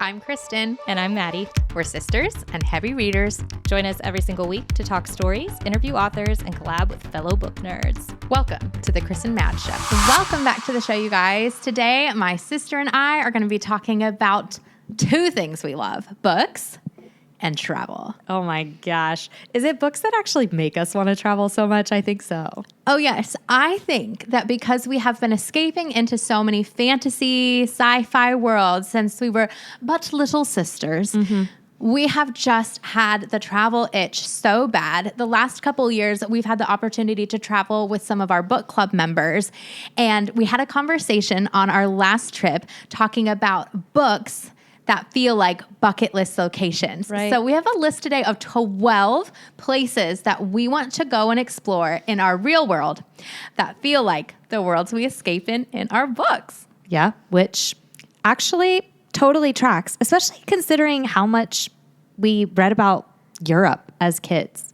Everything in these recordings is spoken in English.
I'm Crichton. And I'm Maddie. We're sisters and heavy readers. Join us every single week to talk stories, interview authors, and collab with fellow book nerds. Welcome to the Chris and Mad Show. Welcome back to the show, you guys. Today, my sister and I are going to be talking about two things we love: books and travel. Oh my gosh. Is it books that actually make us want to travel so much? I think so. Oh, yes. I think that because we have been escaping into so many fantasy, sci-fi worlds since we were but little sisters, we have just had the travel itch so bad. The last couple years, we've had the opportunity to travel with some of our book club members. And we had a conversation on our last trip talking about books that feel like bucket list locations. Right. So we have a list today of 12 places that we want to go and explore in our real world that feel like the worlds we escape in our books. Yeah, which actually totally tracks, especially considering how much we read about Europe as kids.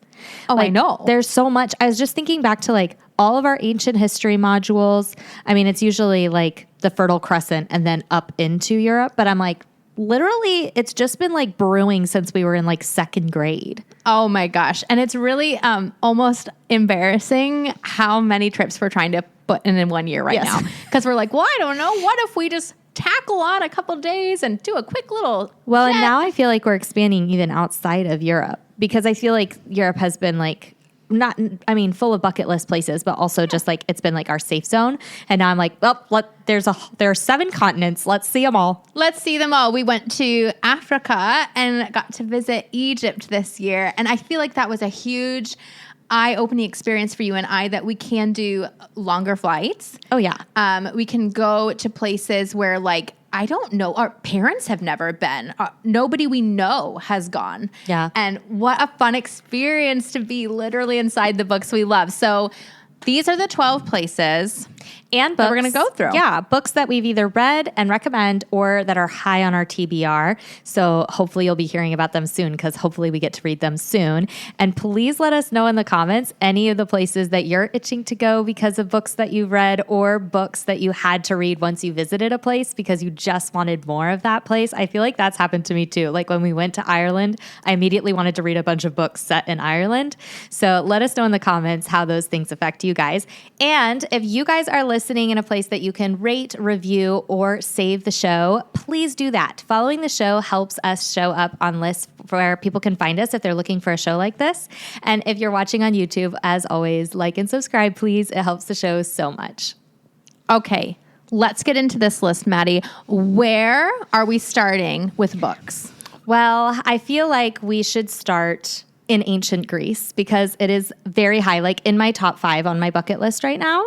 Oh, I know. There's so much. I was just thinking back to like all of our ancient history modules. I mean, it's usually like the Fertile Crescent and then up into Europe, but I'm like, literally, it's just been like brewing since we were in like second grade. Oh my gosh. And it's really almost embarrassing how many trips we're trying to put in 1 year right now. Because we're like, well, I don't know. What if we just tackle on a couple days and do a quick little Well, jet? and now I feel like we're expanding even outside of Europe because I feel like Europe has been like, full of bucket list places, but also just like it's been like our safe zone. And now I'm like, well, there are 7 continents. Let's see them all. Let's see them all. We went to Africa and got to visit Egypt this year. And I feel like that was a huge eye-opening experience for you and I, that we can do longer flights. Oh, yeah. We can go to places where, like, I don't know, our parents have never been. Nobody we know has gone. Yeah. And what a fun experience to be literally inside the books we love. So these are the 12 places And books that we're going to go through. Yeah, books that we've either read and recommend or that are high on our TBR. So hopefully you'll be hearing about them soon because hopefully we get to read them soon. And please let us know in the comments any of the places that you're itching to go because of books that you've read or books that you had to read once you visited a place because you just wanted more of that place. I feel like that's happened to me too. Like when we went to Ireland, I immediately wanted to read a bunch of books set in Ireland. So let us know in the comments how those things affect you guys. And if you guys are listening in a place that you can rate, review, or save the show, please do that. Following the show helps us show up on lists where people can find us if they're looking for a show like this. And if you're watching on YouTube, as always, like and subscribe, please. It helps the show so much. Okay, let's get into this list, Maddie. Where are we starting with books? Well, I feel like we should start in ancient Greece because it is very high, like in my top 5 on my bucket list right now.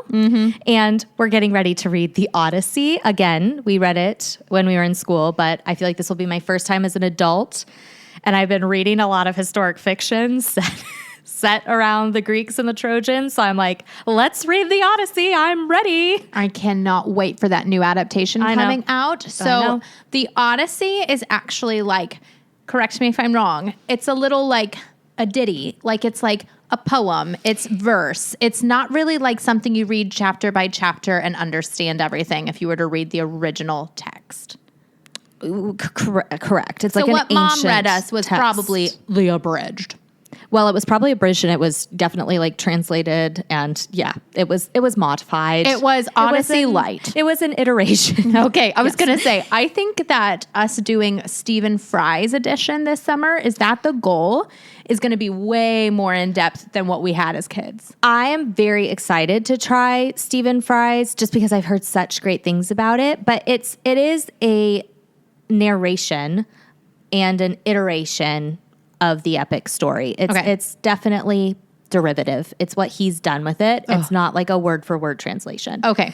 And we're getting ready to read the Odyssey. Again, we read it when we were in school, but I feel like this will be my first time as an adult. And I've been reading a lot of historic fiction set around the Greeks and the Trojans. So I'm like, let's read the Odyssey. I'm ready. I cannot wait for that new adaptation coming out. So the Odyssey is actually like, correct me if I'm wrong, it's a little like a ditty, like it's like a poem, it's verse. It's not really like something you read chapter by chapter and understand everything if you were to read the original text. Correct. It's So like an what Mom ancient read us was text. probably the abridged. Well, it was probably abridged and it was definitely like translated and yeah, it was modified. It was Odyssey Light. It was an iteration. Okay, I was going to say, I think that us doing Stephen Fry's edition this summer, is that the goal, is going to be way more in depth than what we had as kids. I am very excited to try Stephen Fry's just because I've heard such great things about it, but it is a narration and an iteration of the epic story. It's definitely derivative. It's what he's done with it. It's not like a word for word translation. Okay.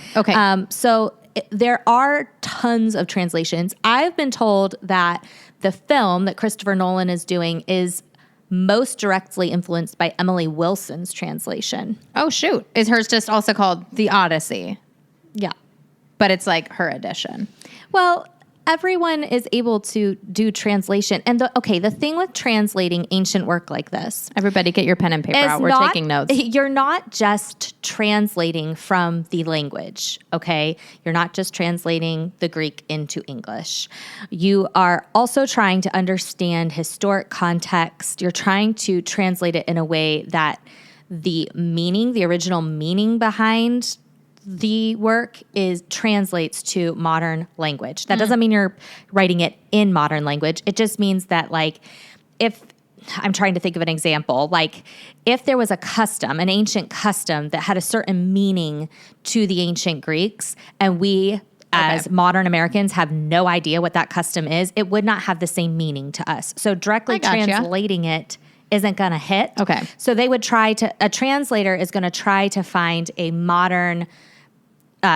So there are tons of translations. I've been told that the film that Christopher Nolan is doing is most directly influenced by Emily Wilson's translation. Oh, shoot. Is hers just also called The Odyssey? Yeah. But it's like her edition. Well, everyone is able to do translation. And the thing with translating ancient work like this, Everybody get your pen and paper out. We're taking notes. You're not just translating from the language, okay? You're not just translating the Greek into English. You are also trying to understand historic context. You're trying to translate it in a way that the original meaning behind the work translates to modern language. That doesn't mean you're writing it in modern language. It just means that, like, if I'm trying to think of an example, like if there was a custom, an ancient custom that had a certain meaning to the ancient Greeks, and we as modern Americans have no idea what that custom is, it would not have the same meaning to us. So directly translating it isn't going to hit. Okay. So a translator is going to try to find a modern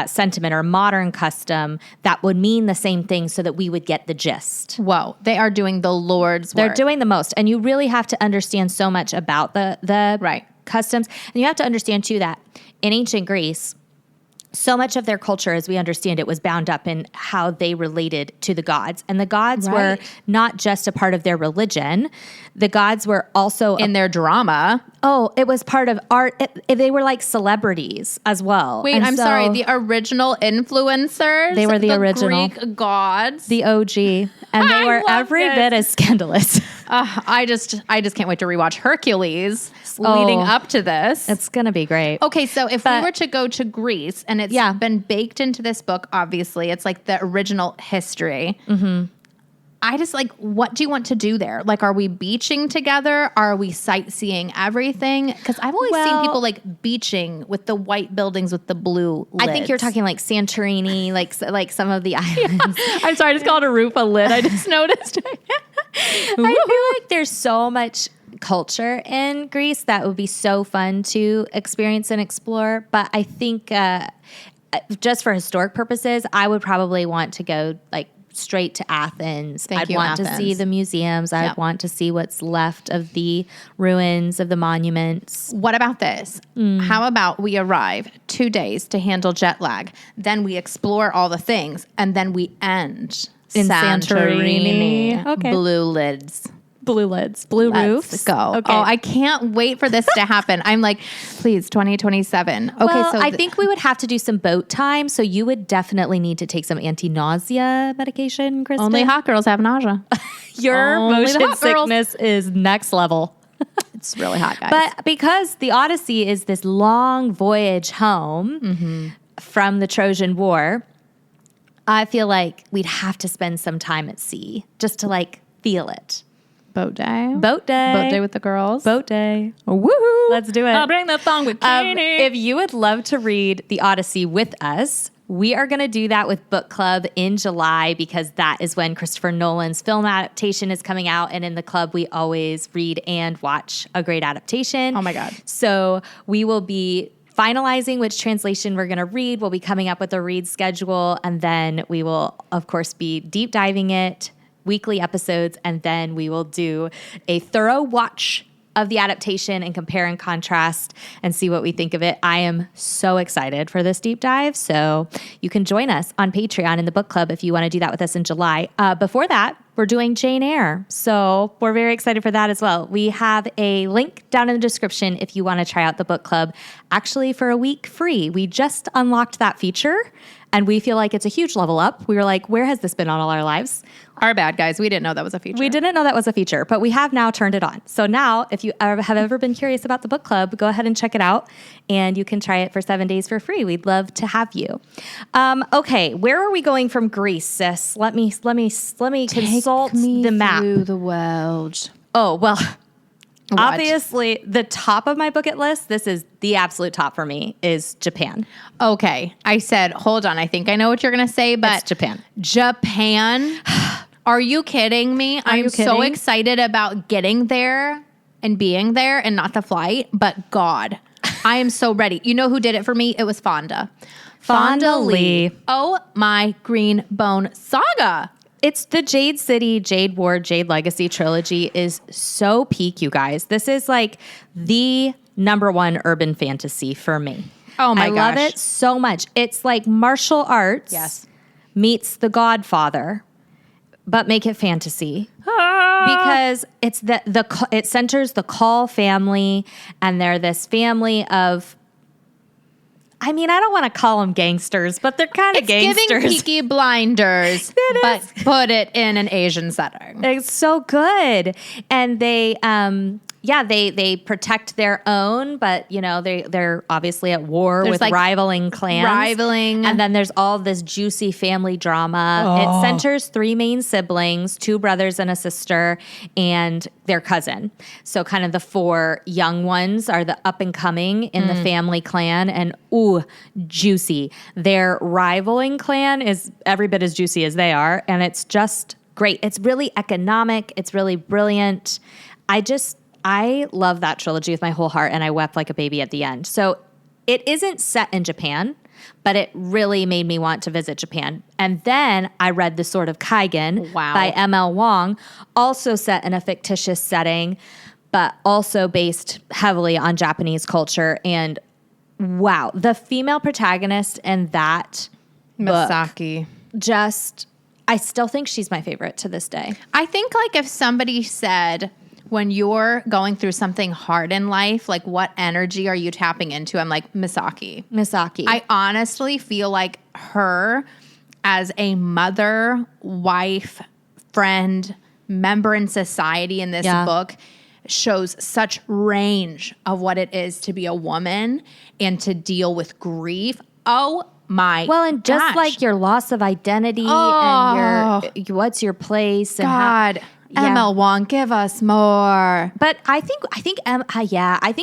sentiment or modern custom that would mean the same thing so that we would get the gist. Whoa, they are doing the Lord's work. They're doing the most. And you really have to understand so much about the customs. And you have to understand, too, that in ancient Greece, so much of their culture, as we understand it, was bound up in how they related to the gods. And the gods were not just a part of their religion. The gods were also in their drama. Oh, it was part of art. They were like celebrities as well. Wait, I'm sorry. The original influencers? They were the original. Greek gods? The OG. And they were every bit as scandalous. I just can't wait to rewatch Hercules leading up to this. It's going to be great. Okay, so if we were to go to Greece, and it's been baked into this book, obviously, it's like the original history. Mm-hmm. I just what do you want to do there? Like, are we beaching together? Are we sightseeing everything? Because I've always seen people beaching with the white buildings with the blue lids. I think you're talking like Santorini, like some of the islands. I'm sorry, I just called a roof a lid. I just noticed. I feel like there's so much culture in Greece that would be so fun to experience and explore. But I think just for historic purposes, I would probably want to go straight to Athens. I'd want to see the museums. I'd want to see what's left of the ruins, of the monuments. What about this? How about we arrive 2 days to handle jet lag, then we explore all the things, and then we end in Santorini. Okay. Blue lids. Blue lids, blue roofs. Let's go. Okay. Oh, I can't wait for this to happen. I'm like, please, 2027. Okay, well, so I think we would have to do some boat time, so you would definitely need to take some anti-nausea medication, Kristen. Only hot girls have nausea. Your motion sickness is next level. It's really hot, guys. But because the Odyssey is this long voyage home from the Trojan War, I feel like we'd have to spend some time at sea just to feel it. Boat day. Boat day. Boat day with the girls. Boat day. Woohoo. Let's do it. I'll bring the thong with Katie. If you would love to read the Odyssey with us, we are going to do that with Book Club in July because that is when Christopher Nolan's film adaptation is coming out. And in the club, we always read and watch a great adaptation. Oh, my God. So we will be finalizing which translation we're going to read. We'll be coming up with a read schedule. And then we will, of course, be deep diving it. Weekly episodes, and then we will do a thorough watch of the adaptation and compare and contrast and see what we think of it. I am so excited for this deep dive, so you can join us on Patreon in the book club if you want to do that with us in July. Before that, we're doing Jane Eyre, so we're very excited for that as well. We have a link down in the description if you want to try out the book club, actually for a week free. We just unlocked that feature, and we feel like it's a huge level up. We were like, where has this been all our lives? Our bad, guys. We didn't know that was a feature. We didn't know that was a feature, but we have now turned it on. So now, if you have ever been curious about the book club, go ahead and check it out, and you can try it for 7 days for free. We'd love to have you. Okay, where are we going from Greece, sis? Let me consult the map. Through the world. Oh well. What? Obviously, the top of my bucket list, this is the absolute top for me, is Japan. Okay. I said, hold on. I think I know what you're going to say, but it's Japan. Japan? Are you kidding me? I'm so excited about getting there and being there and not the flight, but God, I am so ready. You know who did it for me? It was Fonda. Fonda Lee. Oh, my green bone saga. It's the Jade City, Jade Ward, Jade Legacy trilogy is so peak, you guys. This is the #1 urban fantasy for me. Oh my gosh. I love it so much. It's like martial arts meets The Godfather but make it fantasy. Because it's it centers the Call family, and they're this family of, I mean, I don't want to call them gangsters, but they're kind of gangsters. It's giving Peaky Blinders, but put it in an Asian setting. It's so good. And they protect their own, but they're obviously at war with rivaling clans. And then there's all this juicy family drama. It centers 3 main siblings, 2 brothers and a sister, and their cousin. So kind of the 4 young ones are the up and coming in the family clan, and juicy. Their rivaling clan is every bit as juicy as they are, and it's just great. It's really economic. It's really brilliant. I love that trilogy with my whole heart, and I wept like a baby at the end. So it isn't set in Japan, but it really made me want to visit Japan. And then I read The Sword of Kaigen by M.L. Wang, also set in a fictitious setting, but also based heavily on Japanese culture. And wow, the female protagonist in that Misaki. I still think she's my favorite to this day. I think if somebody said, when you're going through something hard in life, what energy are you tapping into? I'm like, Misaki. I honestly feel like her as a mother, wife, friend, member in society in this book shows such range of what it is to be a woman and to deal with grief. Oh my Well, and just gosh. your loss of identity and what's your place. And God. ML Wang, give us more. But I think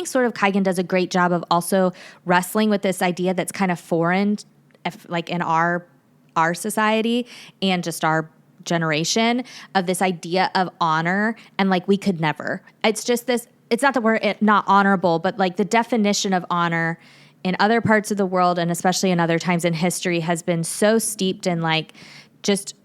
Sword of Kaigen does a great job of also wrestling with this idea that's kind of foreign, in our society and just our generation, of this idea of honor, and we could never. It's just this. It's not that we're not honorable, but the definition of honor in other parts of the world, and especially in other times in history, has been so steeped in just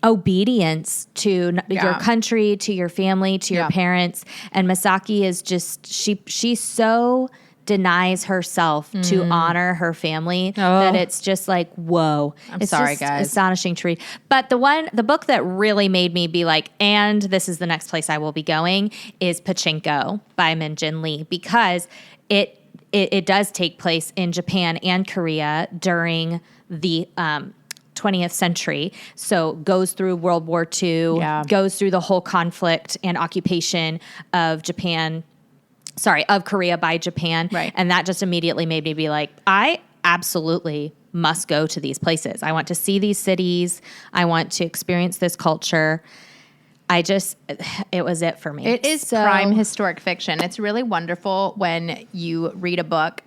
obedience to your country, to your family, to your parents. And Misaki is just, she so denies herself to honor her family that it's just whoa. I'm sorry, guys. Astonishing to read. But the book that really made me be and this is the next place I will be going, is Pachinko by Min Jin Lee, because it does take place in Japan and Korea during the 20th century. So goes through World War II, goes through the whole conflict and occupation of Korea by Japan. Right. And that just immediately made me be I absolutely must go to these places. I want to see these cities. I want to experience this culture. It was it for me. It is prime historic fiction. It's really wonderful when you read a book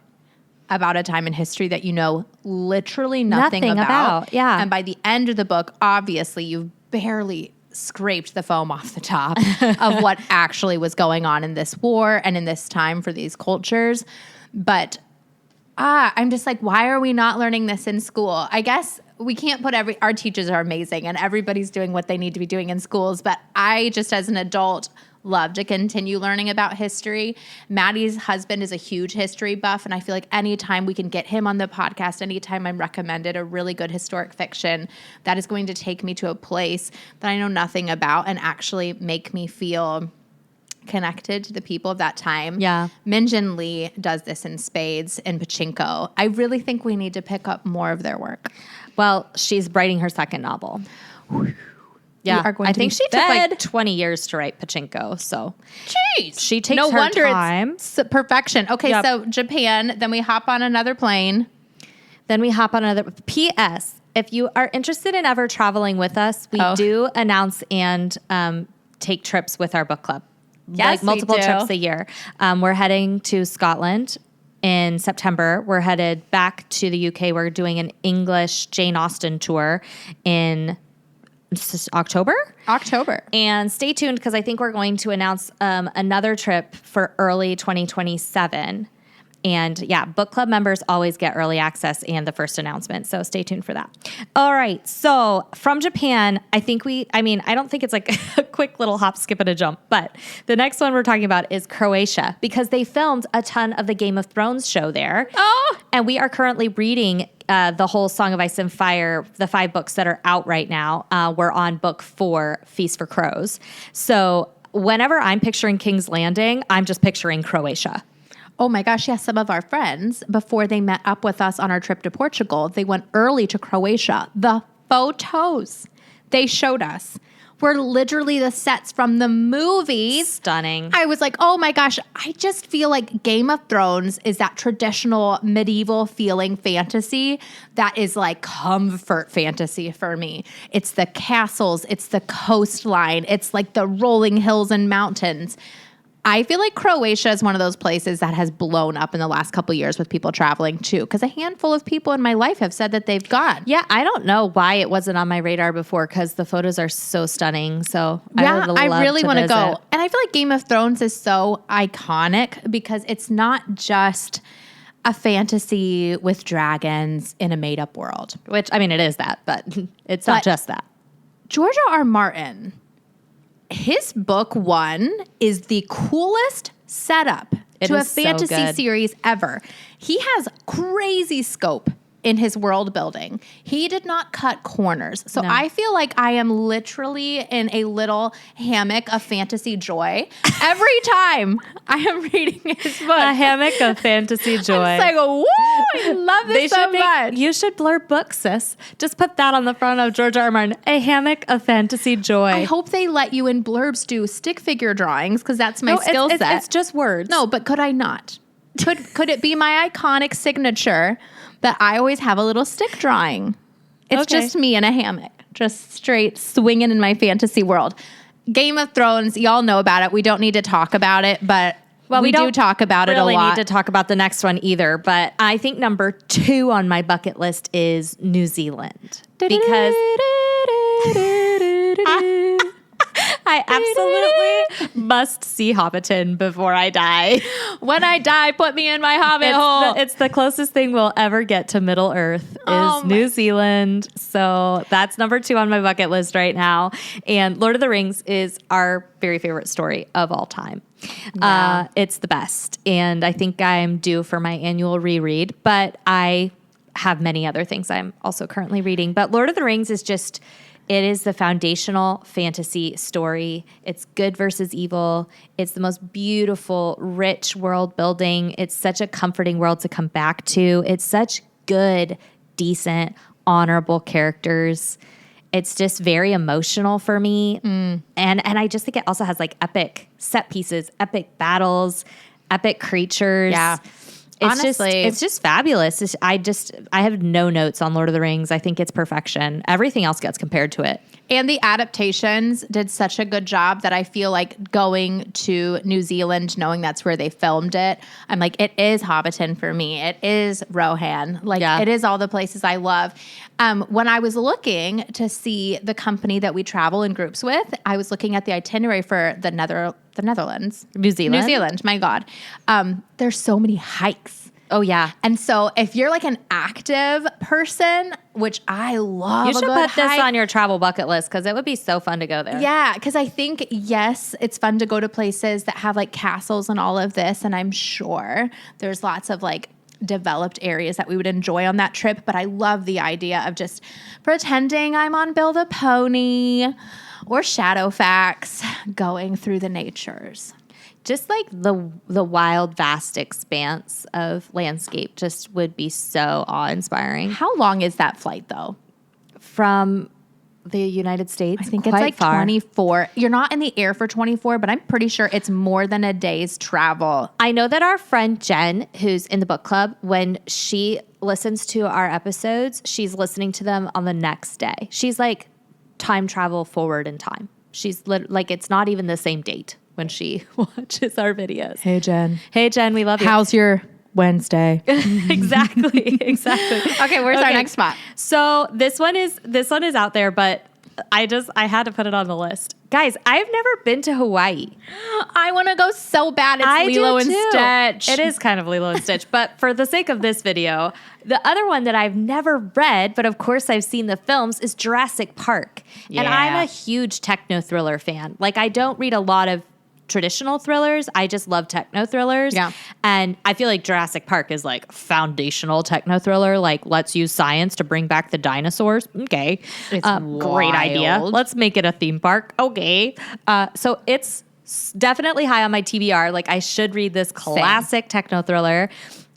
about a time in history that you know literally nothing about. Yeah. And by the end of the book, obviously you've barely scraped the foam off the top of what actually was going on in this war and in this time for these cultures. But I'm just why are we not learning this in school? I guess we can't put our teachers are amazing and everybody's doing what they need to be doing in schools. But I just, as an adult, love to continue learning about history. Maddie's husband is a huge history buff, and I feel anytime we can get him on the podcast, anytime I'm recommended a really good historic fiction that is going to take me to a place that I know nothing about and actually make me feel connected to the people of that time. Yeah. Min Jin Lee does this in spades in Pachinko. I really think we need to pick up more of their work. Well, she's writing her second novel. Yeah, I think she took 20 years to write Pachinko. So, jeez, she takes her time. It's perfection. Okay, so Japan. Then we hop on another plane. P.S. If you are interested in ever traveling with us, we do announce and take trips with our book club. Yes, multiple trips a year. We're heading to Scotland in September. We're headed back to the UK. We're doing an English Jane Austen tour in October. And stay tuned, because I think we're going to announce another trip for early 2027. And yeah, book club members always get early access and the first announcement. So stay tuned for that. All right. So from Japan, I don't think it's like a quick little hop, skip, and a jump, but the next one we're talking about is Croatia, because they filmed a ton of the Game of Thrones show there. Oh! And we are currently reading the whole Song of Ice and Fire, the 5 books that are out right now. We're on book 4, Feast for Crows. So whenever I'm picturing King's Landing, I'm just picturing Croatia. Oh my gosh, yes. Some of our friends, before they met up with us on our trip to Portugal, they went early to Croatia. The photos they showed us were literally the sets from the movies. Stunning. I was like, oh my gosh, I just feel like Game of Thrones is that traditional medieval feeling fantasy that is like comfort fantasy for me. It's the castles, it's the coastline, it's like the rolling hills and mountains. I feel like Croatia is one of those places that has blown up in the last couple of years with people traveling too, because a handful of people in my life have said that they've gone. Yeah, I don't know why it wasn't on my radar before, because the photos are so stunning. So yeah, I really want to go. visit. And I feel like Game of Thrones is so iconic because it's not just a fantasy with dragons in a made-up world. Which, I mean, it is that, but it's not just that. George R. Martin, his book 1 is the coolest setup to a fantasy series ever. He has crazy scope in his world building. He did not cut corners. So I feel like I am literally in a little hammock of fantasy joy every time I am reading his book. A hammock of fantasy joy. I'm just like, woo, I love this so much. You should blurb books, sis. Just put that on the front of George R. R. Martin. A hammock of fantasy joy. I hope they let you in blurbs do stick figure drawings, because that's my skill set. It's just words. No, but could I not? Could it be my iconic signature that I always have a little stick drawing? It's just me in a hammock, just straight swinging in my fantasy world. Game of Thrones, y'all know about it. We don't need to talk about it, but we do talk about it a lot. We don't really need to talk about the next one either, but I think number 2 on my bucket list is New Zealand, because I absolutely must see Hobbiton before I die. When I die, put me in my hobbit hole. It's the closest thing we'll ever get to Middle Earth is New Zealand. So that's number 2 on my bucket list right now. And Lord of the Rings is our very favorite story of all time. Yeah. It's the best. And I think I'm due for my annual reread, but I have many other things I'm also currently reading. But Lord of the Rings is just... It is the foundational fantasy story. It's good versus evil. It's the most beautiful, rich world building. It's such a comforting world to come back to. It's such good, decent, honorable characters. It's just very emotional for me. And I just think it also has like epic set pieces, epic battles, epic creatures. Yeah. It's just fabulous. I have no notes on Lord of the Rings. I think it's perfection. Everything else gets compared to it. And the adaptations did such a good job that I feel like going to New Zealand, knowing that's where they filmed it, I'm like, it is Hobbiton for me. It is Rohan. It is all the places I love. When I was looking to see the company that we travel in groups with, I was looking at the itinerary for the Netherlands. New Zealand, my God. There's so many hikes. Oh, yeah. And so if you're like an active person, which I love, you should put this on your travel bucket list, because it would be so fun to go there. Yeah, because I think, yes, it's fun to go to places that have like castles and all of this. And I'm sure there's lots of like developed areas that we would enjoy on that trip. But I love the idea of just pretending I'm on Bill the Pony or Shadowfax going through the natures. Just like the wild, vast expanse of landscape just would be so awe-inspiring. How long is that flight, though? From the United States? I think it's like far. 24. You're not in the air for 24, but I'm pretty sure it's more than a day's travel. I know that our friend Jen, who's in the book club, when she listens to our episodes, she's listening to them on the next day. She's like time travel forward in time. She's like, it's not even the same date when she watches our videos. Hey, Jen. Hey, Jen, we love you. How's your Wednesday? Exactly. Okay, where's our next spot? So this one is out there, but I had to put it on the list. Guys, I've never been to Hawaii. I want to go so bad. It's Lilo and Stitch. It is kind of Lilo and Stitch. But for the sake of this video, the other one that I've never read, but of course I've seen the films, is Jurassic Park. Yeah. And I'm a huge techno thriller fan. Like, I don't read a lot of traditional thrillers. I just love techno thrillers. Yeah. And I feel like Jurassic Park is like foundational techno thriller. Like, let's use science to bring back the dinosaurs. Okay. It's great idea. wild. Let's make it a theme park. Okay. So it's definitely high on my TBR. Like, I should read this classic techno thriller.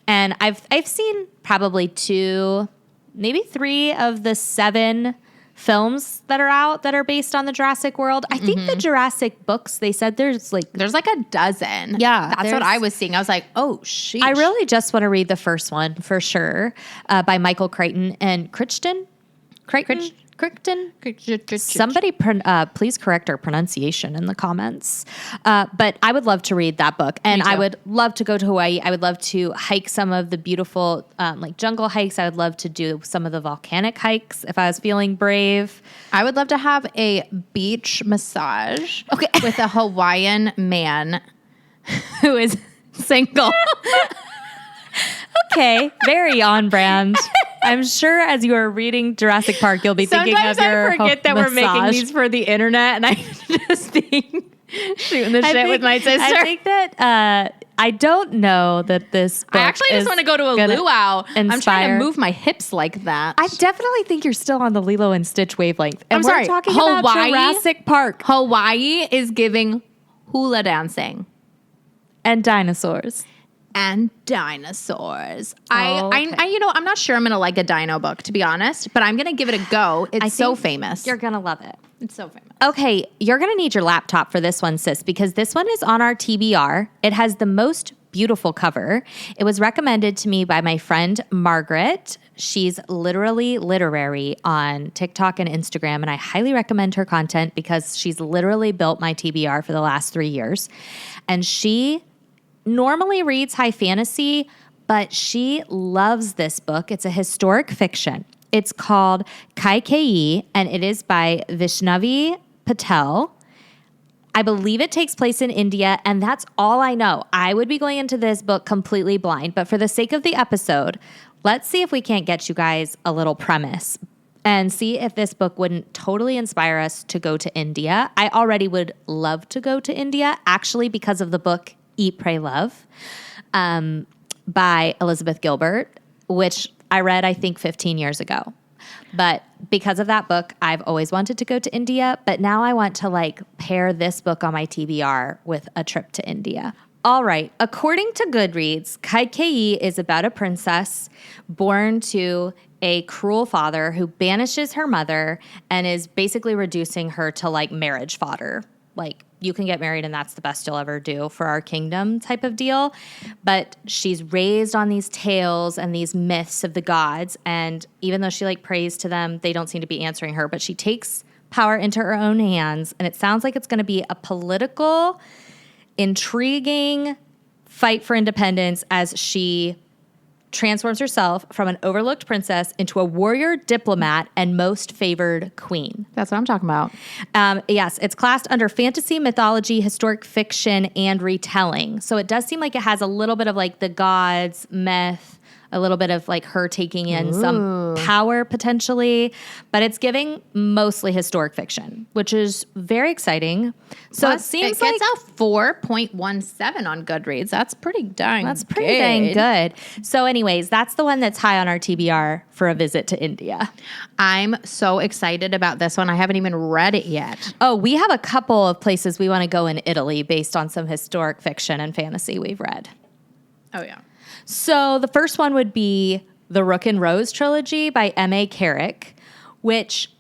And I've seen probably 2, maybe 3 of the 7 films that are out that are based on the Jurassic world. I think the Jurassic books, they said there's like a dozen. Yeah, That's what I was seeing. I was like, oh, sheesh. I really just want to read the first one for sure, by Michael Crichton and Crichton. Crichton? Somebody please correct our pronunciation in the comments. But I would love to read that book. And I would love to go to Hawaii. I would love to hike some of the beautiful like jungle hikes. I would love to do some of the volcanic hikes if I was feeling brave. I would love to have a beach massage with a Hawaiian man who is single. Okay, very on brand. I'm sure as you are reading Jurassic Park, you'll be thinking of your Sometimes I forget that we're making massage. these for the internet, and I just think shooting the shit with my sister. I think that I don't know that this book I actually just want to go to a luau. I'm trying to move my hips like that. I definitely think you're still on the Lilo and Stitch wavelength. And I'm sorry, we're talking Hawaii, about Jurassic Park Hawaii is giving hula dancing and dinosaurs. And dinosaurs. Okay. I'm not sure I'm going to like a dino book, to be honest, but I'm going to give it a go. It's so famous. You're going to love it. It's so famous. Okay, you're going to need your laptop for this one, sis, because this one is on our TBR. It has the most beautiful cover. It was recommended to me by my friend Margaret. She's literally literary on TikTok and Instagram, and I highly recommend her content because she's literally built my TBR for the last 3 years. And she normally reads high fantasy, but she loves this book. It's a historic fiction. It's called Kaikeyi, and it is by Vaishnavi Patel. I believe it takes place in India, and that's all I know. I would be going into this book completely blind, but for the sake of the episode, let's see if we can't get you guys a little premise and see if this book wouldn't totally inspire us to go to India. I already would love to go to India, actually, because of the book Eat, Pray, Love by Elizabeth Gilbert, which I read, I think, 15 years ago. But because of that book, I've always wanted to go to India. But now I want to like pair this book on my TBR with a trip to India. All right. According to Goodreads, Kaikeyi is about a princess born to a cruel father who banishes her mother and is basically reducing her to like marriage fodder. Like, you can get married and that's the best you'll ever do for our kingdom type of deal. But she's raised on these tales and these myths of the gods. And even though she like prays to them, they don't seem to be answering her. But she takes power into her own hands. And it sounds like it's going to be a political, intriguing fight for independence as she transforms herself from an overlooked princess into a warrior, diplomat, and most favored queen. That's what I'm talking about. Yes, it's classed under fantasy, mythology, historic fiction, and retelling. So it does seem like it has a little bit of like the gods, myth, a little bit of like her taking in some power potentially, but it's giving mostly historic fiction, which is very exciting. So Plus, it seems it gets a 4.17 on Goodreads. That's pretty dang good. So anyways, that's the one that's high on our TBR for a visit to India. I'm so excited about this one. I haven't even read it yet. Oh, we have a couple of places we want to go in Italy based on some historic fiction and fantasy we've read. Oh, yeah. So the first one would be the Rook and Rose trilogy by M.A. Carrick, which,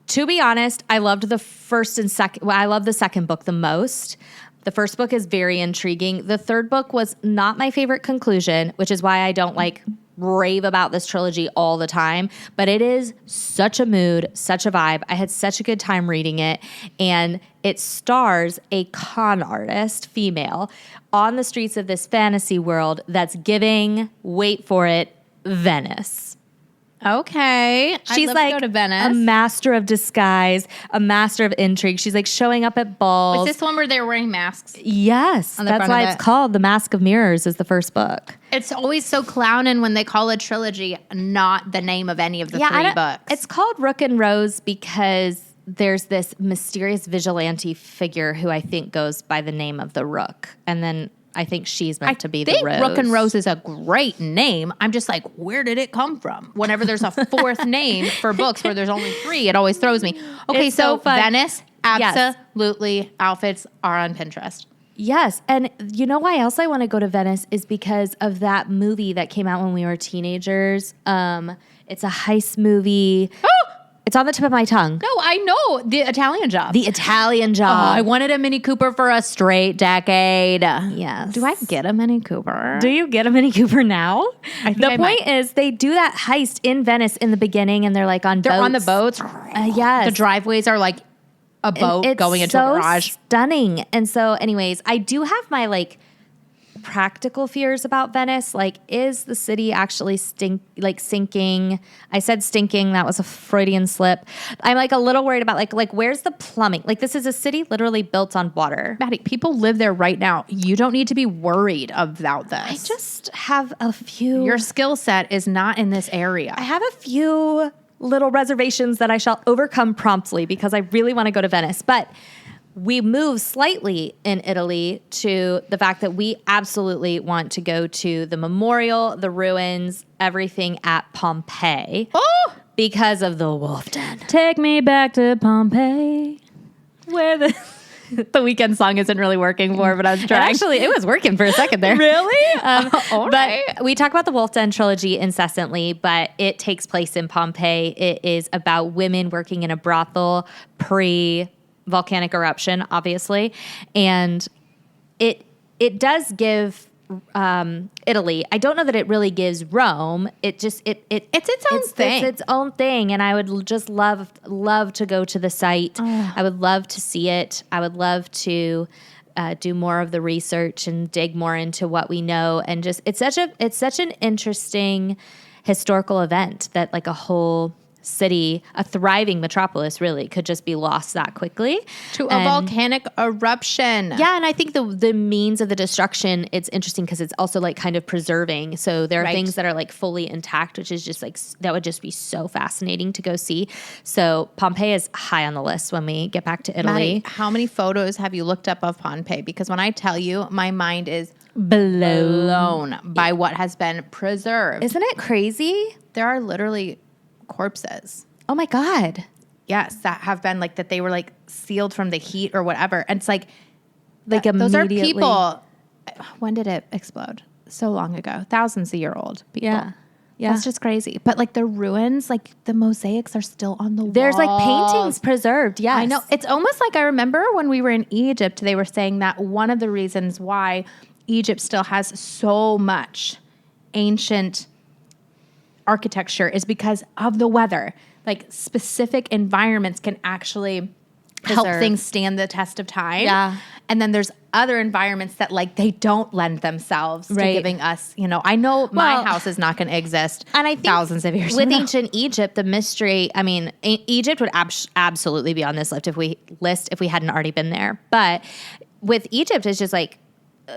to be honest, I loved the first and second. Well, I love the second book the most. The first book is very intriguing. The third book was not my favorite conclusion, which is why I don't like rave about this trilogy all the time, but it is such a mood, such a vibe. I had such a good time reading it, and it stars a con artist, female, on the streets of this fantasy world that's giving, wait for it, Venice. Okay. She's I'd love like to go to Venice. a master of disguise, a master of intrigue. She's like showing up at balls. Is this the one where they're wearing masks? Yes. On the That's front why of it's it? called The Mask of Mirrors is the first book. It's always so clowning when they call a trilogy not the name of any of the three books. It's called Rook and Rose because there's this mysterious vigilante figure who I think goes by the name of the Rook. And then I think she's meant to be the Rose. Rook and Rose is a great name. I'm just like, where did it come from? Whenever there's a fourth name for books where there's only three, it always throws me. Okay, It's so fun. Venice, Yes. absolutely. Outfits are on Pinterest. Yes. And you know why else I want to go to Venice is because of that movie that came out when we were teenagers. It's a heist movie. Oh! It's on the tip of my tongue. No, I know. The Italian Job. The Italian Oh, Job. I wanted a Mini Cooper for a straight decade. Yes. Do I get a Mini Cooper? Do you get a Mini Cooper now? I think The I point might. is they do that heist in Venice in the beginning and they're like on They're boats. on the boats. Yes. The driveways are like a And boat it's going into so a garage. stunning. And so anyways, I do have my like practical fears about Venice. Like, is the city actually sinking? I said stinking. That was a Freudian slip. I'm like a little worried about like where's the plumbing? Like, this is a city literally built on water. Maddie, people live there right now. You don't need to be worried about this. I just have a few. Your skill set is not in this area. I have a few little reservations that I shall overcome promptly because I really want to go to Venice. But we move slightly in Italy to the fact that we absolutely want to go to the memorial, the ruins, everything at Pompeii Oh! because of the Wolf Den. Take me back to Pompeii. Where the The Weeknd song isn't really working for, but I was trying. Actually, it was working for a second there. Really? All right. But we talk about the Wolf Den trilogy incessantly, but it takes place in Pompeii. It is about women working in a brothel pre-volcanic eruption, obviously. And it does give Italy. I don't know that it really gives Rome. It just it's its own thing. It's its own thing, and I would just love to go to the site. I would love to see it. I would love to do more of the research and dig more into what we know. And just it's such an interesting historical event that like a whole city, a thriving metropolis, really could just be lost that quickly To a volcanic eruption. Yeah, and I think the means of the destruction, it's interesting because it's also like kind of preserving. So there are Right. things that are like fully intact, which is just like, that would just be so fascinating to go see. So Pompeii is high on the list when we get back to Italy. Maddie, how many photos have you looked up of Pompeii? Because when I tell you, my mind is blown by what has been preserved. Isn't it crazy? There are literally corpses. Oh my God. Yes, that have been like that they were like sealed from the heat or whatever. And it's like Like those are immediately. people. When did it explode? So long ago, thousands of year old people. Yeah. Yeah. That's just crazy. But like the ruins, like the mosaics are still on the There's like walls. paintings preserved. Yes. I know. It's almost like I remember when we were in Egypt, they were saying that one of the reasons why Egypt still has so much ancient architecture is because of the weather. Like specific environments can actually help Preserve. things stand the test of time. Yeah. And then there's other environments that like they don't lend themselves to Right. giving us, you know, I know my Well, house is not going to exist And I think thousands of years with from now. ancient Egypt, the mystery. I mean, Egypt would absolutely be on this list if we hadn't already been there. But with Egypt, it's just like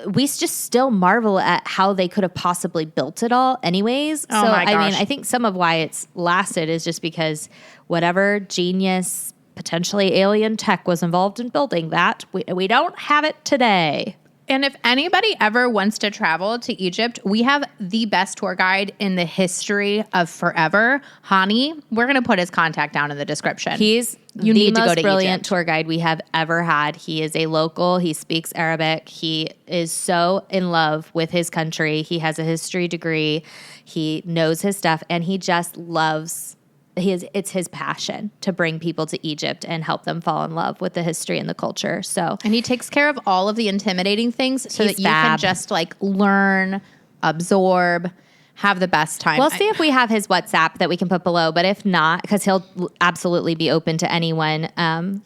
we just still marvel at how they could have possibly built it all. Anyways, Oh so my I mean, gosh. I think some of why it's lasted is just because whatever genius, potentially alien tech was involved in building that, we don't have it today. And if anybody ever wants to travel to Egypt, we have the best tour guide in the history of forever. Hani, we're going to put his contact down in the description. He's You the need to most go to brilliant Egypt. tour guide we have ever had. He is a local. He speaks Arabic. He is so in love with his country. He has a history degree. He knows his stuff, and he just loves. It's his passion to bring people to Egypt and help them fall in love with the history and the culture. So And he takes care of all of the intimidating things so He's that you can fab. just like learn, absorb, have the best time. we'll see if we have his WhatsApp that we can put below, but if not, because he'll absolutely be open to anyone.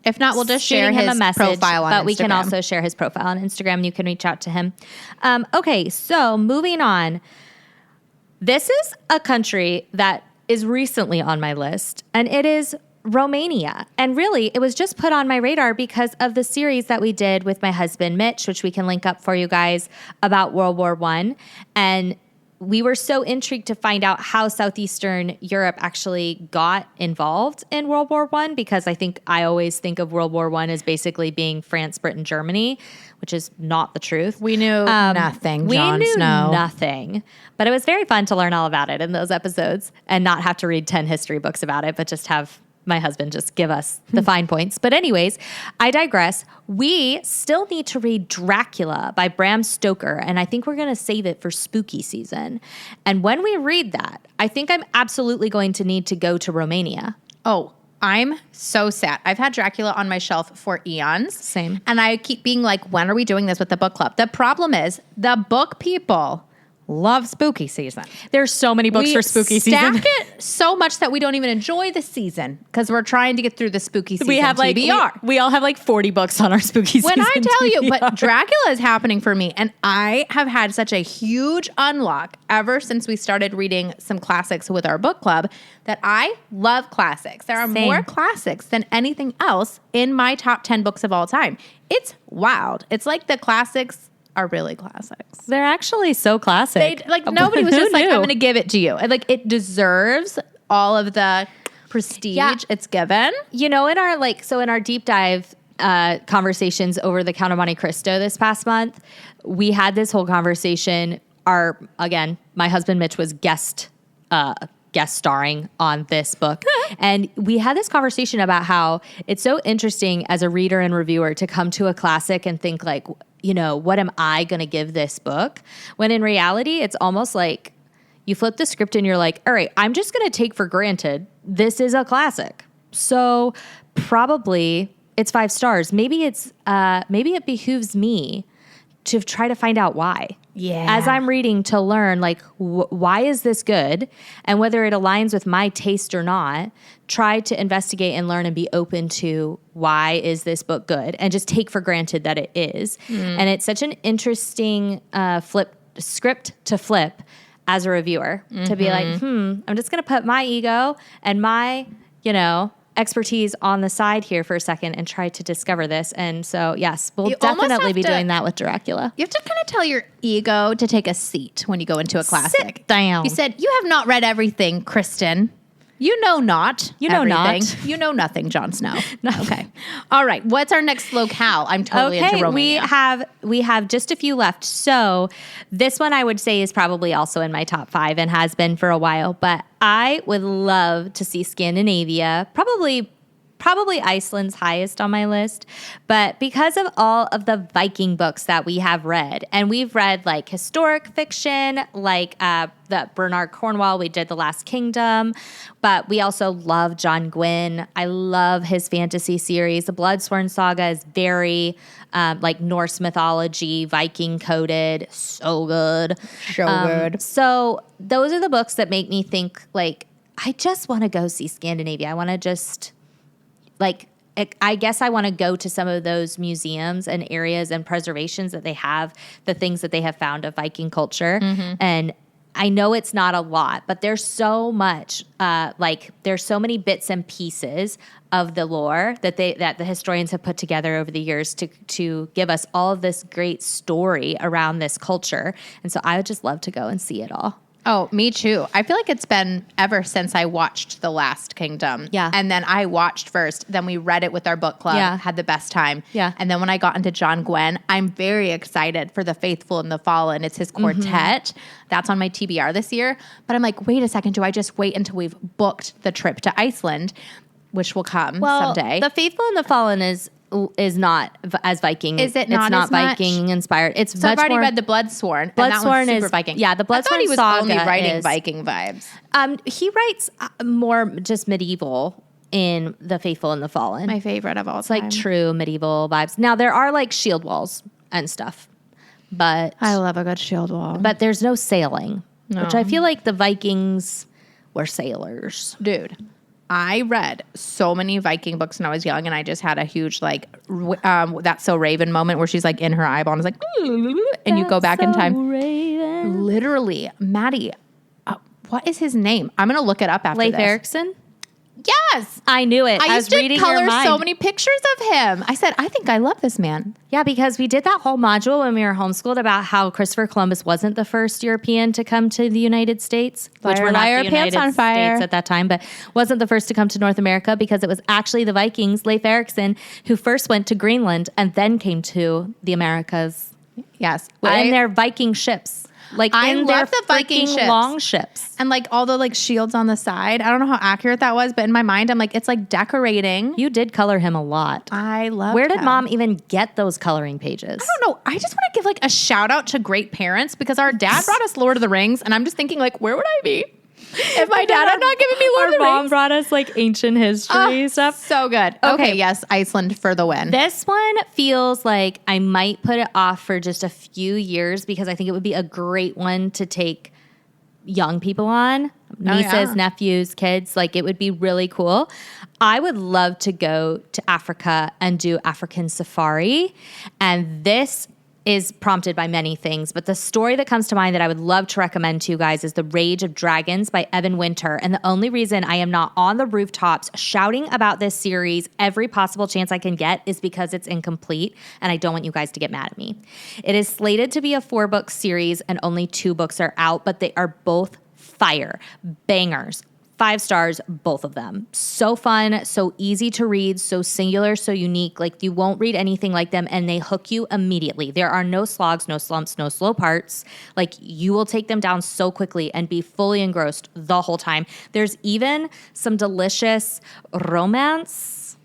If not, we'll just share shooting him his a message, profile on but we can Instagram. also share his profile on Instagram, and you can reach out to him. Okay, so moving on. This is a country that is recently on my list, and it is Romania. And really, it was just put on my radar because of the series that we did with my husband, Mitch, which we can link up for you guys, about World War I. And we were so intrigued to find out how Southeastern Europe actually got involved in World War I, because I always think of World War I as basically being France, Britain, Germany, which is not the truth. We knew nothing, Jon Snow. Nothing. But it was very fun to learn all about it in those episodes and not have to read 10 history books about it, but just have my husband just give us the fine points. But anyways, I digress. We still need to read Dracula by Bram Stoker, and I think we're going to save it for spooky season. And when we read that, I think I'm absolutely going to need to go to Romania. Oh, I'm so sad. I've had Dracula on my shelf for eons. Same. And I keep being like, when are we doing this with the book club? The problem is the book people love spooky season. There's so many books for spooky season. We stack it so much that we don't even enjoy the season because we're trying to get through the spooky season. We have TBR. we all have 40 books on our spooky season. When I tell you, TBR. but Dracula is happening for me, and I have had such a huge unlock ever since we started reading some classics with our book club that I love classics. There are more classics than anything else in my top 10 books of all time. It's wild. It's like the classics are really classics. They're actually so classic. Nobody was just like, I'm going to give it to you. And it deserves all of the prestige it's given. You know, in our deep dive conversations over the Count of Monte Cristo this past month, we had this whole conversation. My husband Mitch was guest starring on this book. And we had this conversation about how it's so interesting as a reader and reviewer to come to a classic and think what am I going to give this book? When in reality, it's almost like you flip the script and you're like, all right, I'm just going to take for granted this is a classic. So probably it's 5 stars. Maybe it behooves me to try to find out why. Yeah. As I'm reading to learn, why is this good? And whether it aligns with my taste or not, try to investigate and learn and be open to why is this book good? And just take for granted that it is. And it's such an interesting script to flip as a reviewer, to be like, I'm just going to put my ego and my, expertise on the side here for a second and try to discover this. And so, yes, we'll definitely be doing that with Dracula. You have to kind of tell your ego to take a seat when you go into a classic. Sit down. You said, you have not read everything, Crichton. You know not. You know everything. not. You know nothing, Jon Snow. No. Okay. All right. What's our next locale? I'm totally into Romania. We have just a few left. So this one I would say is probably also in my top 5 and has been for a while. But I would love to see Scandinavia. Probably Iceland's highest on my list. But because of all of the Viking books that we have read, and we've read historic fiction, the Bernard Cornwell, we did The Last Kingdom, but we also love John Gwynne. I love his fantasy series. The Bloodsworn Saga is very Norse mythology, Viking coded, so good. Good. So those are the books that make me think I just want to go see Scandinavia. I want to just I guess I want to go to some of those museums and areas and preservations that they have, the things that they have found of Viking culture. And I know it's not a lot, but there's so much, there's so many bits and pieces of the lore that the historians have put together over the years to give us all of this great story around this culture. And so I would just love to go and see it all. Oh, me too. I feel like it's been ever since I watched The Last Kingdom. Yeah. And then I watched first, then we read it with our book club, had the best time. Yeah. And then when I got into John Gwynne, I'm very excited for The Faithful and the Fallen. It's his quartet. That's on my TBR this year. But I'm like, wait a second, do I just wait until we've booked the trip to Iceland, which will come someday? The Faithful and the Fallen is not as Viking. Is it not? It's not as much? Viking inspired. It's so much I've already more, read the Bloodsworn. Bloodsworn and that one's super is Viking. Yeah, the Bloodsworn I thought he was Saga only writing is, Viking vibes. He writes more just medieval in The Faithful and the Fallen. My favorite of all time. It's true medieval vibes. Now there are shield walls and stuff, but I love a good shield wall. But there's no sailing, which I feel like the Vikings were sailors, dude. I read so many Viking books when I was young, and I just had a huge That's So Raven moment where she's in her eyeball and is and you go back in time. Raven. Literally, Maddie, what is his name? I'm going to look it up after Leif this. Erikson? Yes. I knew it. I was used to reading your color mind. so many pictures of him. I said, I think I love this man. Yeah, because we did that whole module when we were homeschooled about how Christopher Columbus wasn't the first European to come to the United States, which were not the pants United on fire. States at that time, but wasn't the first to come to North America because it was actually the Vikings, Leif Erikson, who first went to Greenland and then came to the Americas Yes. in their Viking ships. Like I in love their the Viking freaking ships. long ships. And like all the like shields on the side. I don't know how accurate that was, but in my mind, I'm like, it's like decorating. You did color him a lot. I love Where did him. Mom even get those coloring pages? I don't know. I just want to give like a shout out to great parents because our dad brought us Lord of the Rings, and I'm just thinking like, where would I be if my dad had not given me Lord of the Our mom Rings? brought us like ancient history stuff. So good. Okay, yes, Iceland for the win. This one feels like I might put it off for just a few years because I think it would be a great one to take young people on, nieces, nephews, kids. Like it would be really cool. I would love to go to Africa and do African safari. And this is prompted by many things, but the story that comes to mind that I would love to recommend to you guys is The Rage of Dragons by Evan Winter. And the only reason I am not on the rooftops shouting about this series every possible chance I can get is because it's incomplete, and I don't want you guys to get mad at me. It is slated to be a 4-book series, and only 2 books are out, but they are both fire, bangers. 5 stars, both of them. So fun, so easy to read, so singular, so unique. Like you won't read anything like them and they hook you immediately. There are no slogs, no slumps, no slow parts. Like you will take them down so quickly and be fully engrossed the whole time. There's even some delicious romance.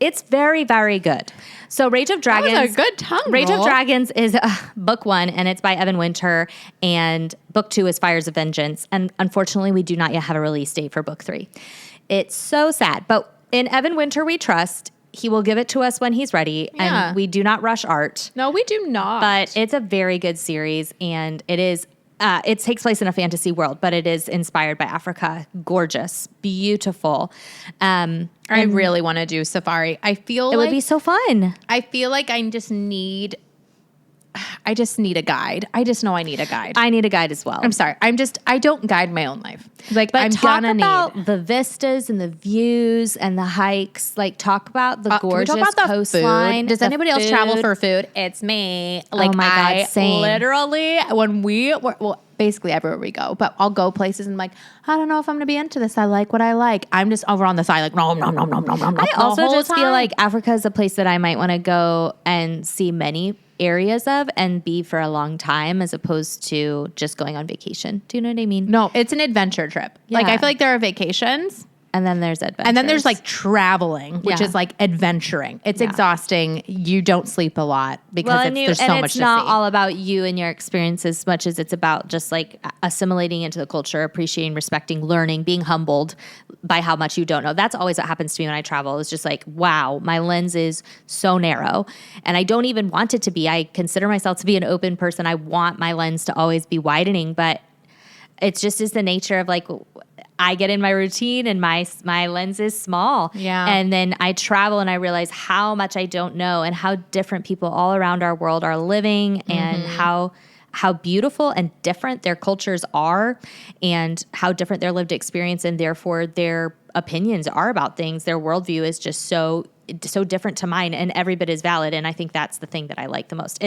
It's very, very good. So Rage of Dragons. That was a good tongue Rage roll. of Dragons is book 1, and it's by Evan Winter, and book 2 is Fires of Vengeance. And unfortunately, we do not yet have a release date for book 3. It's so sad. But in Evan Winter, we trust. He will give it to us when he's ready, Yeah. and we do not rush art. No, we do not. But it's a very good series, and it is. It takes place in a fantasy world, but it is inspired by Africa. Gorgeous, beautiful. I really want to do safari. I feel It would be so fun. I feel like I just need a guide. I just know I need a guide. I need a guide as well. I'm sorry. I don't guide my own life. Like, But I'm talk gonna about need. the vistas and the views and the hikes. Like talk about the Can we gorgeous talk about the coastline. food? Does the anybody else travel food. for food? It's me. Like, my God, same. Literally, when well, basically everywhere we go, but I'll go places and I'm like, I don't know if I'm going to be into this. I like what I like. I'm just over on the side, like, no. I also just feel like Africa is a place that I might want to go and see many areas of and be for a long time as opposed to just going on vacation. Do you know what I mean? No, it's an adventure trip. Like, Yeah. I feel like there are vacations. And then there's adventures. And then there's like traveling, which Yeah. is like adventuring. It's exhausting. You don't sleep a lot because there's so much it's to not see. all about you and your experience as much as it's about just like assimilating into the culture, appreciating, respecting, learning, being humbled by how much you don't know. That's always what happens to me when I travel. It's just like, wow, my lens is so narrow. And I don't even want it to be. I consider myself to be an open person. I want my lens to always be widening, but it's just is the nature of like, I get in my routine and my lens is small. Yeah. And then I travel and I realize how much I don't know and how different people all around our world are living and how beautiful and different their cultures are and how different their lived experience and therefore their opinions are about things. Their worldview is just so different to mine and every bit is valid. And I think that's the thing that I like the most.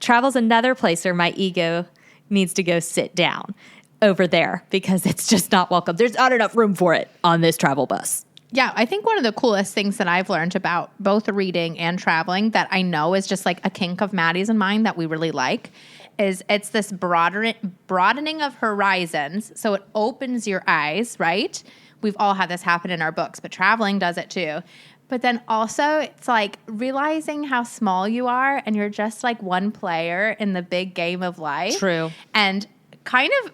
Travel's another place where my ego needs to go sit down over there because it's just not welcome. There's not enough room for it on this travel bus. Yeah, I think one of the coolest things that I've learned about both reading and traveling that I know is just like a kink of Maddie's and mine that we really like is it's this broadening of horizons. So it opens your eyes, right? We've all had this happen in our books, but traveling does it too. But then also it's like realizing how small you are and you're just like one player in the big game of life. True. And kind of,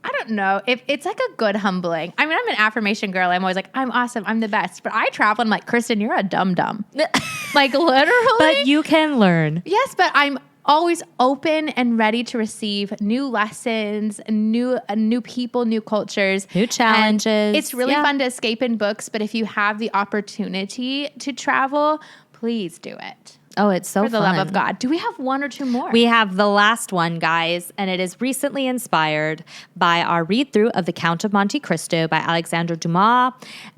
I don't know, if it's like a good humbling. I mean, I'm an affirmation girl. I'm always like, I'm awesome. I'm the best. But I travel and I'm like, Kristen, you're a dum-dum. Like literally. But you can learn. Yes, but I'm always open and ready to receive new lessons, new people, new cultures. New challenges. And it's really Yeah. fun to escape in books, but if you have the opportunity to travel, Please do it. Oh, it's so For the fun. love of God. Do we have one or two more? We have the last one, guys, and it is recently inspired by our read-through of The Count of Monte Cristo by Alexandre Dumas.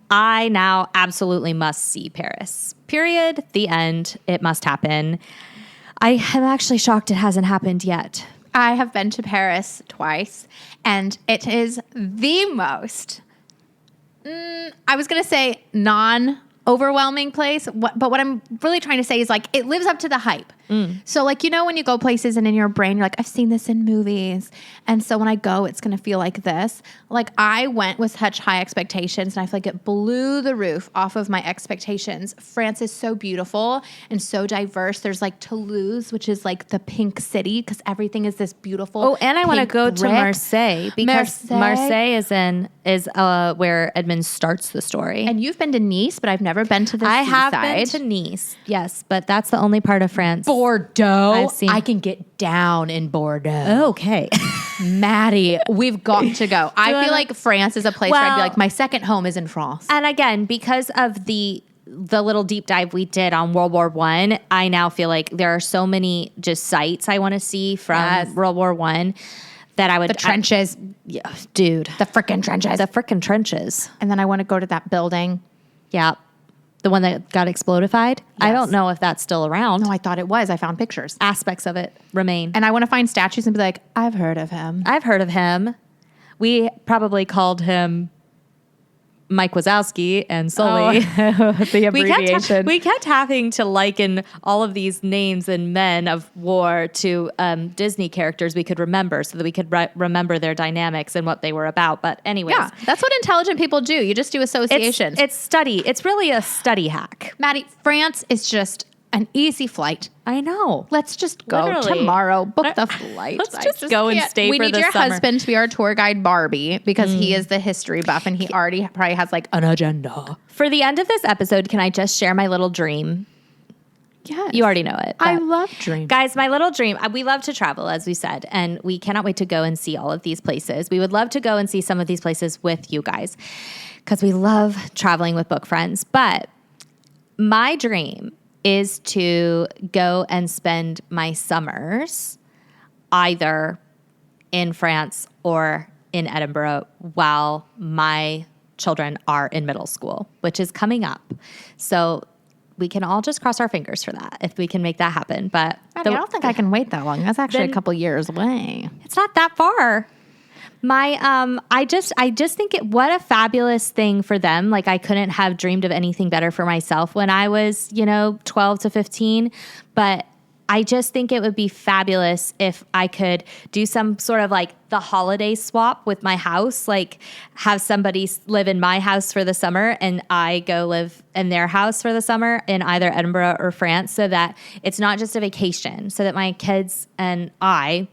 I now absolutely must see Paris. Period. The end. It must happen. I am actually shocked it hasn't happened yet. I have been to Paris twice, and it is the most, I was going to say non-overwhelming place, but what I'm really trying to say is like it lives up to the hype. So like, you know, when you go places and in your brain, you're like, I've seen this in movies. And so when I go, it's going to feel like this. Like I went with such high expectations and I feel like it blew the roof off of my expectations. France is so beautiful and so diverse. There's like Toulouse, which is like the pink city because everything is this beautiful. Oh, and I want to go to brick. Marseille because Marseille is where Edmund starts the story. And you've been to Nice, but I've never been to the I seaside. have been to Nice, yes, but that's the only part of France. Bordeaux. I've seen. I can get down in Bordeaux. Okay. Maddie, we've got to go. I feel like France is a place where I'd be Well- like, my second home is in France. And again, because of the little deep dive we did on World War I now feel like there are so many just sites I want to see from Yes. World War I that I would... The trenches. yeah, dude. The frickin' trenches. The frickin' trenches. And then I want to go to that building. Yeah. The one that got explodified. I Yes. don't know if that's still around. No, I thought it was. I found pictures. Aspects of it remain. And I want to find statues and be like, I've heard of him. I've heard of him. We probably called him Mike Wazowski and Sully, the abbreviation. We kept having to liken all of these names and men of war to Disney characters we could remember so that we could remember their dynamics and what they were about. But anyways. Yeah, that's what intelligent people do. You just do associations. It's study. It's really a study hack. Maddie, France is just an easy flight. I know. Let's just go Literally. tomorrow. Book the flight. Let's just go and stay we for need the your summer. husband to be our tour guide Barbie because he is the history buff and he already probably has like an agenda. For the end of this episode, can I just share my little dream? Yes. You already know it. I but- love dreams. Guys, my little dream, we love to travel, as we said, and we cannot wait to go and see all of these places. We would love to go and see some of these places with you guys because we love traveling with book friends. But my dream is to go and spend my summers either in France or in Edinburgh while my children are in middle school, which is coming up. So we can all just cross our fingers for that if we can make that happen. But Maddie, I don't think I can wait that long. That's actually Then- a couple years away. it's not that far. My I just think what a fabulous thing for them. Like I couldn't have dreamed of anything better for myself when I was, 12 to 15, but I just think it would be fabulous if I could do some sort of like the holiday swap with my house, like have somebody live in my house for the summer and I go live in their house for the summer in either Edinburgh or France so that it's not just a vacation, so that my kids and I,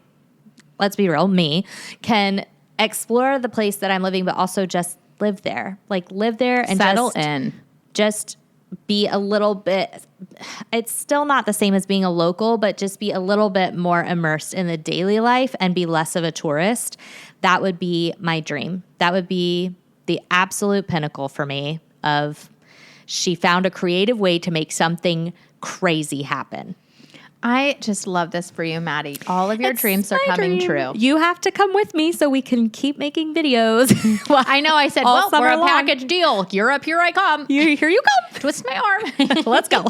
let's be real, me, can explore the place that I'm living, but also just live there. Like live there and Settle just, in. just be a little bit, it's still not the same as being a local, but just be a little bit more immersed in the daily life and be less of a tourist. That would be my dream. That would be the absolute pinnacle for me of she found a creative way to make something crazy happen. I just love this for you, Maddie. All of your It's dreams are my coming dream. true. You have to come with me so we can keep making videos. Well, I know I said, All well, summer we're a long. package deal. Europe, here I come. Here you come. Twist my arm. Let's go.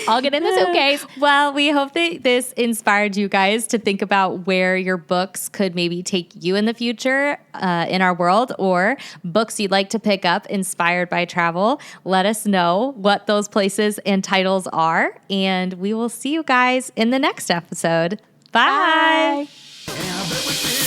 I'll get in the suitcase. Well, we hope that this inspired you guys to think about where your books could maybe take you in the future in our world, or books you'd like to pick up inspired by travel. Let us know what those places and titles are, and we will see you guys in the next episode. Bye. Bye.